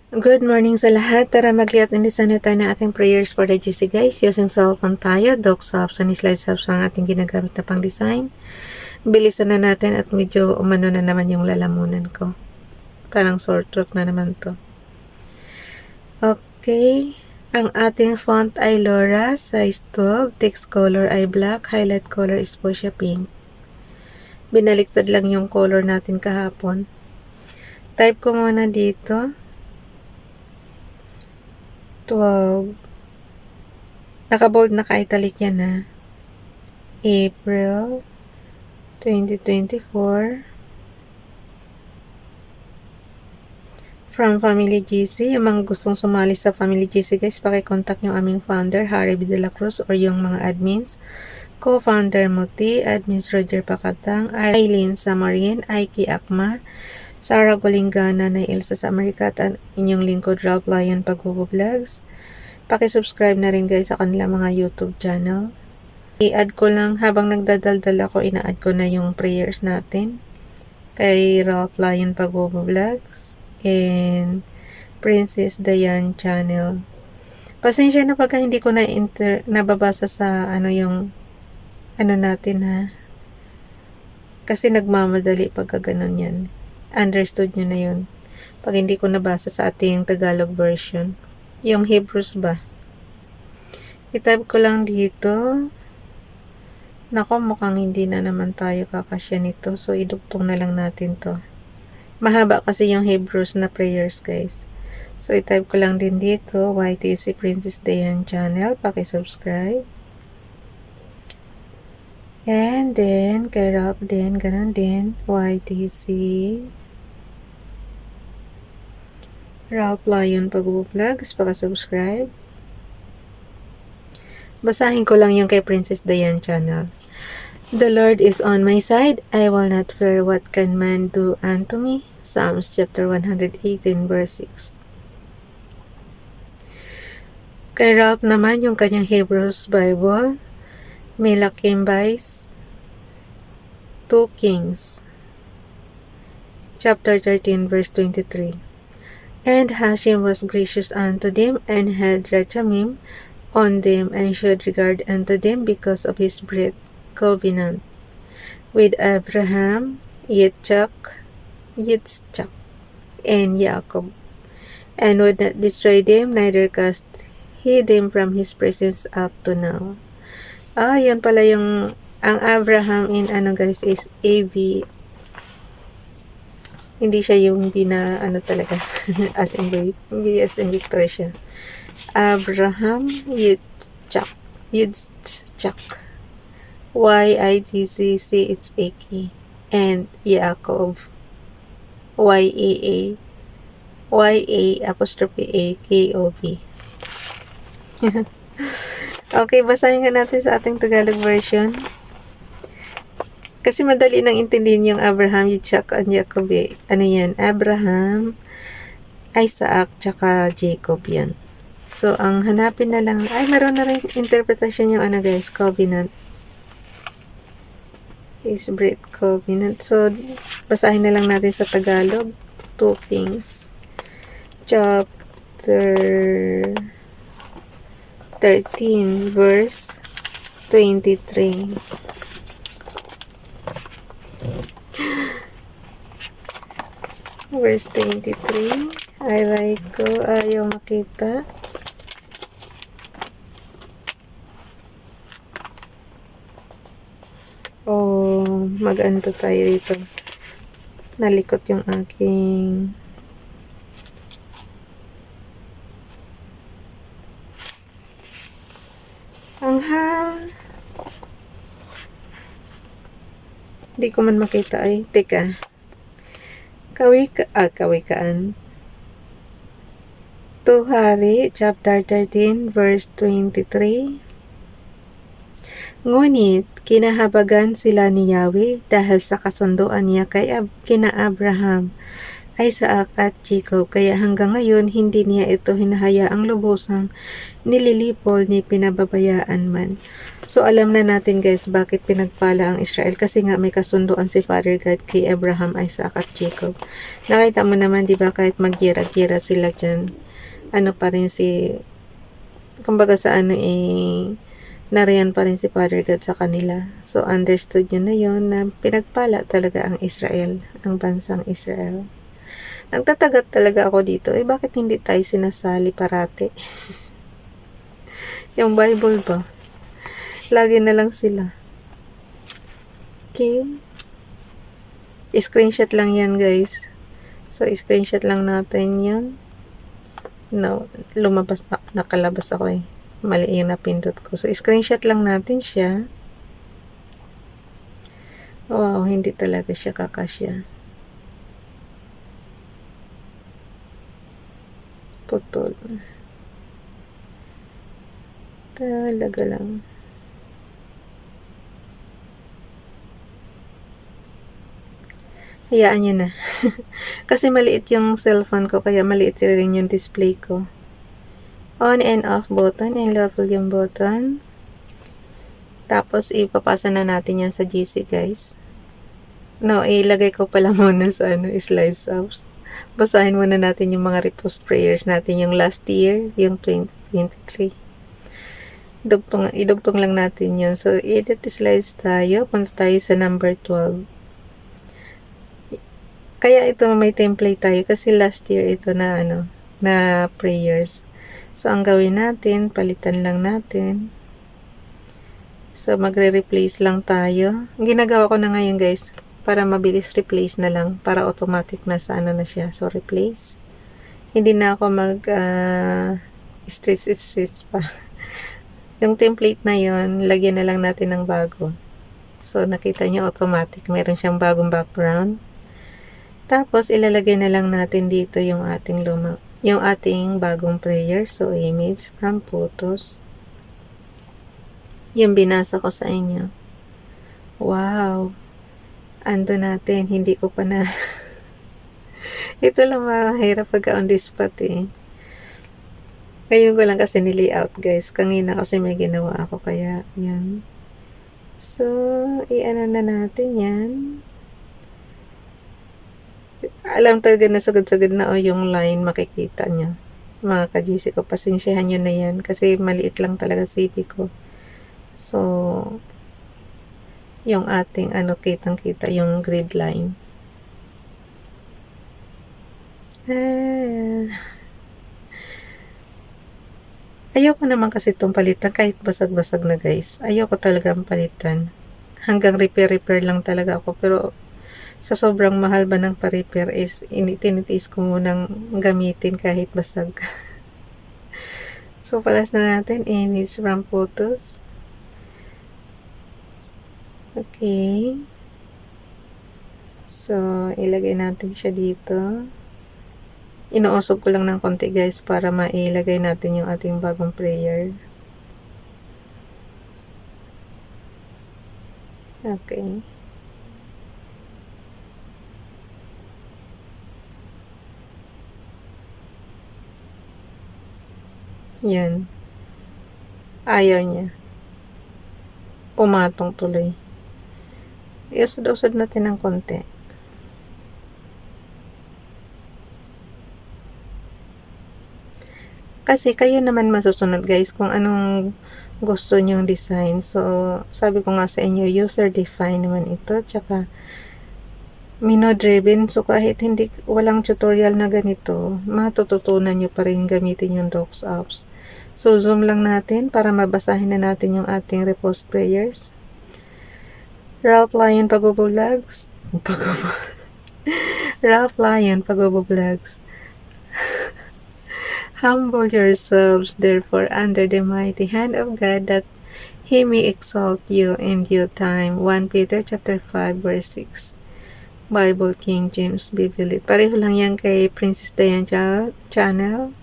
Good morning sa lahat. Tara mag-liat inisan na tayo ng ating prayers for the GC guys. Using cellphone tayo, docs apps and slide apps ang ating ginagamit na pang design. Bilisan na natin at medyo umano na naman yung lalamunan ko. Parang sore throat na naman to. Okay. Ang ating font ay Laura, size 12, text color ay black, highlight color is fuchsia pink. Binaliktad lang yung color natin kahapon. Type ko muna dito. 12. Naka-bold, naka-italic yan ha. April 2024. From Family GC. Yung mga gustong sumali sa Family GC guys, pakicontact yung aming founder, Harry B. De La Cruz, or yung mga admins. Co-founder Muti, admins Roger Pacatang, Aileen Samarin, Aiki Akma, Sarah Golingana na Elsa sa Amerika at inyong lingkod Ralph Lion Pagbubo-Vlogs. Pakisubscribe na rin guys sa kanila mga YouTube channel. I-add ko lang, habang nagdadaldal ako, ina-add ko na yung prayers natin kay Ralph Lion Pagbubo-Vlogs and Princess Diane channel. Pasensya na pagka hindi ko nababasa sa yung natin ha. Kasi nagmamadali pagka ganun yan. Understood nyo na yun. Pag hindi ko nabasa sa ating Tagalog version. Yung Hebrews ba? I-type ko lang dito. Nako, mukhang hindi na naman tayo kakasya nito. So, idugtong na lang natin to. Mahaba kasi yung Hebrews na prayers, guys. So, i-type ko lang din dito. YTC Princess Diane channel. Pakisubscribe. And then, kay Ralph din, ganun din. YTC Ralph Lion Pagbubo-Vlogs, pakasubscribe. Basahin ko lang yung kay Princess Diane channel. The Lord is on my side. I will not fear what can man do unto me. Psalms chapter 118 verse 6. Kay Ralph naman yung kanyang Hebrews Bible. Melakim Bais 2 Kings chapter 13 verse 23. And Hashem was gracious unto them, and had Rachamim on them, and showed regard unto them because of his great covenant with Abraham, Yitzchak, and Jacob, and would not destroy them, neither cast he them from his presence up to now. Yan pala yung, ang Abraham in guys is AV. Hindi siya yung B na talaga. as in Victor siya. Abraham Yitzchak. YITCCHAK. And Yaakov. YAAYA'AKOV. Okay, basahin nga natin sa ating Tagalog version. Kasi madali nang intindihin yung Abraham, Yitzchak, and Jacob eh. Ano yan? Abraham, Isaac, tsaka Jacob yan. So, ang hanapin na lang, meron na rin interpretation yung guys, covenant. Is great covenant. So, basahin na lang natin sa Tagalog. 2 Kings. Chapter 13, verse 23. Verse 23. Highlight ko. Ayaw makita. Mag-anto tayo dito. Nalikot yung aking hindi ko man makita ay. Teka. Kawikaan. 2 Hari, chapter 13, verse 23. Ngunit, kinahabagan sila ni Yahweh dahil sa kasunduan niya kina Abraham, Isaac at Jacob. Kaya hanggang ngayon, hindi niya ito hinahayaang lubusang nililipol ni pinababayaan man. So, alam na natin guys bakit pinagpala ang Israel. Kasi nga may kasunduan si Father God kay Abraham, Isaac at Jacob. Nakita mo naman, di ba, kahit maggira-gira sila dyan, ano pa rin kumbaga sa nariyan pa rin si Father God sa kanila. So, understood nyo na yon na pinagpala talaga ang Israel, ang bansang Israel. Nagtatagat talaga ako dito, bakit hindi tayo sinasali parate? Yung Bible ba? Lagi na lang sila. Okay. Screenshot lang yan guys. So, screenshot lang natin yun. No, nakalabas ako Mali yung napindot ko. So, screenshot lang natin siya. Wow, hindi talaga siya kakasya. Putol. Talaga lang. Hayaan nyo na. Kasi maliit yung cellphone ko, kaya maliit rin yung display ko. On and off button, and level yung button. Tapos, ipapasa na natin yan sa GC, guys. No, ilagay ko pala muna sa slides apps. Basahin muna natin yung mga repost prayers natin yung last year, yung 2023. Idugtong lang natin yun. So, edit slides tayo. Punta tayo sa number 12. Kaya ito may template tayo kasi last year ito na na prayers. So, ang gawin natin, palitan lang natin. So, magre-replace lang tayo. Ginagawa ko na ngayon guys, para mabilis replace na lang, para automatic na sa na siya. So, replace. Hindi na ako stretch pa. Yung template na yon, lagyan na lang natin ng bago. So, nakita nyo automatic. Meron siyang bagong background. Tapos, ilalagay na lang natin dito yung ating bagong prayer. So, image from photos. Yung binasa ko sa inyo. Wow! Ando natin. Hindi ko pa na... Ito lang mahirap pagka on the spot Ngayon ko lang kasi nilayout guys. Kanina kasi may ginawa ako. Kaya, yan. So, i-ano na natin yan. Alam talaga na sagad-sagad na yung line makikita nyo. Mga ka-GC ko, pasensyahan nyo na yan kasi maliit lang talaga CP ko. So, yung ating kitang-kita yung grid line. Ayoko naman kasi itong palitan kahit basag-basag na guys. Ayoko talagang palitan. Hanggang repair lang talaga ako. Pero sa sobrang mahal ba ng pa-repair is tinitiis ko munang gamitin kahit basag. So, palas na natin image from photos. Okay. So, ilagay natin siya dito. Inuusog ko lang ng konti guys para mailagay natin yung ating bagong prayer. Okay. Yan. Ayaw niya. Pumatong tuloy. Iusod-usod natin ng konti. Kasi kayo naman masusunod guys kung anong gusto nyong design. So, sabi ko nga sa inyo, user-defined naman ito. Tsaka, mino-driven. So, kahit walang tutorial na ganito, matututunan nyo pa rin gamitin yung Docs apps. So, zoom lang natin para mabasahin na natin yung ating repost prayers. Ralph Lyon Pagbo-Vlogs. Ralph Lyon Pagbo-Vlogs. Humble yourselves, therefore, under the mighty hand of God, that He may exalt you in due time. 1 Peter chapter 5, verse 6. Bible King James Bible. Pareho lang yan kay Princess Diane channel.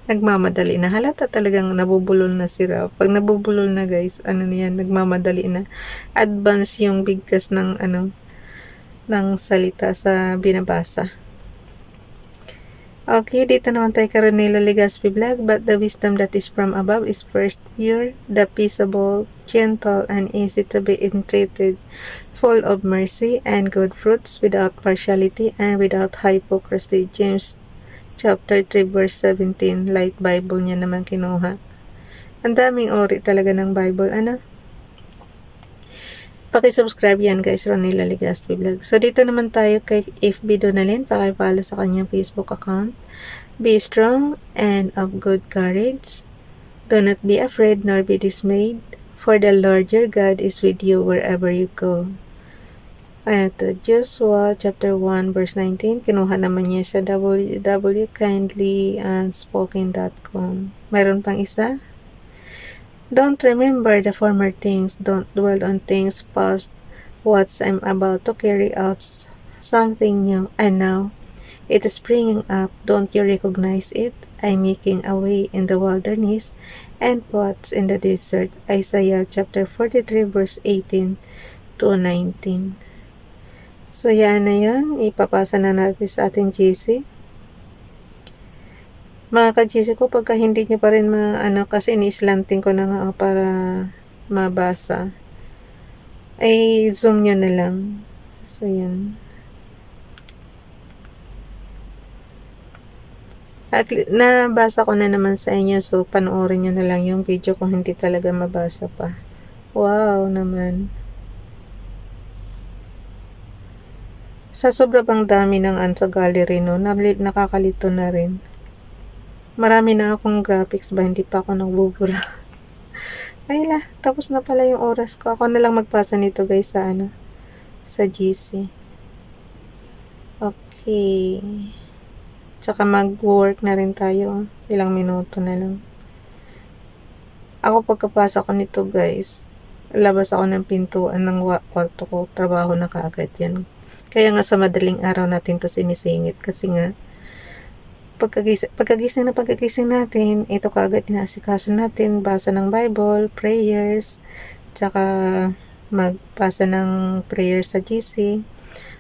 Nagmamadali na. Halata talagang nabubulol na si Ralph. Pag nabubulol na guys, nagmamadali na. Advance yung bigkas ng salita sa binabasa. Okay, dito naman tayo kay Ronelo Legazpi Vlog. But the wisdom that is from above is first pure, the peaceable, gentle, and easy to be entreated, full of mercy and good fruits, without partiality and without hypocrisy. James chapter 3 verse 17. Light Bible niya naman kinuha. Ang daming ori talaga ng Bible. Ano? Paki-subscribe yan guys, Ronelo Legazpi Vlog. So dito naman tayo kay FB Donalyn. Paki-follow sa kanyang Facebook account. Be strong and of good courage. Do not be afraid nor be dismayed. For the Lord your God is with you wherever you go. Ito, Joshua chapter 1 verse 19. Kinuha naman niya sa www.kindlyandspoken.com. Mayroon pang isa. Don't remember the former things. Don't dwell on things past. What I'm about to carry out something new. And now, it is springing up. Don't you recognize it? I'm making a way in the wilderness and paths in the desert. Isaiah chapter 43 verse 18 to 19. So yan na yan. Ipapasa na natin sa ating GC. Mga ka-GC ko, pagka hindi nyo pa rin kasi ini-slanting ko na nga para mabasa, ay zoom nyo na lang. So yan. At nabasa ko na naman sa inyo, so panoorin nyo na lang yung video kung hindi talaga mabasa pa. Wow naman. Sa sobra bang dami ng sa gallery, no, nakakalito na rin. Marami na akong graphics ba, hindi pa ako nagbubura. Ay la, tapos na pala yung oras ko. Ako na lang magpasa nito guys sa sa GC. Okay. Tsaka mag-work na rin tayo. Ilang minuto na lang. Ako pagkapasa ko nito guys, labas ako ng pintuan ng kwarto ko. Trabaho na kaagad yan. Kaya nga sa madaling araw natin to sinisingit kasi nga pagkagising natin, ito kaagad inaasikaso natin, basa ng Bible, prayers, tsaka magpasa ng prayers sa GC.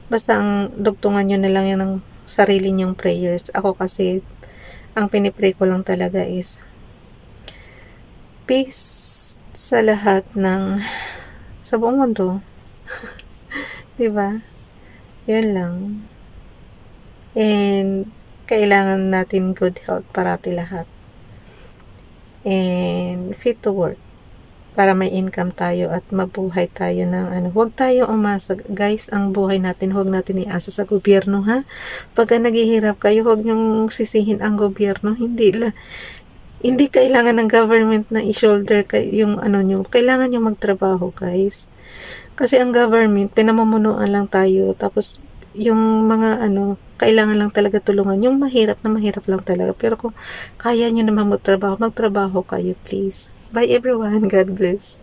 Basta ang dugtungan nyo na lang yan ng sarili nyong prayers. Ako kasi, ang pinipray ko lang talaga is peace sa lahat sa buong mundo. Diba? Yun lang. And kailangan natin good health parati lahat. And fit to work. Para may income tayo at mabuhay tayo ng Huwag tayo umasa. Guys, ang buhay natin, huwag natin iasa sa gobyerno, ha? Pagka naghihirap kayo, huwag nyong sisihin ang gobyerno. Hindi kailangan ng government na i-shoulder yung nyo. Kailangan nyo magtrabaho, guys. Kasi ang government, pinamumunuan lang tayo. Tapos, yung mga kailangan lang talaga tulungan. Yung mahirap lang talaga. Pero kung kaya nyo naman magtrabaho kayo, please. Bye everyone. God bless.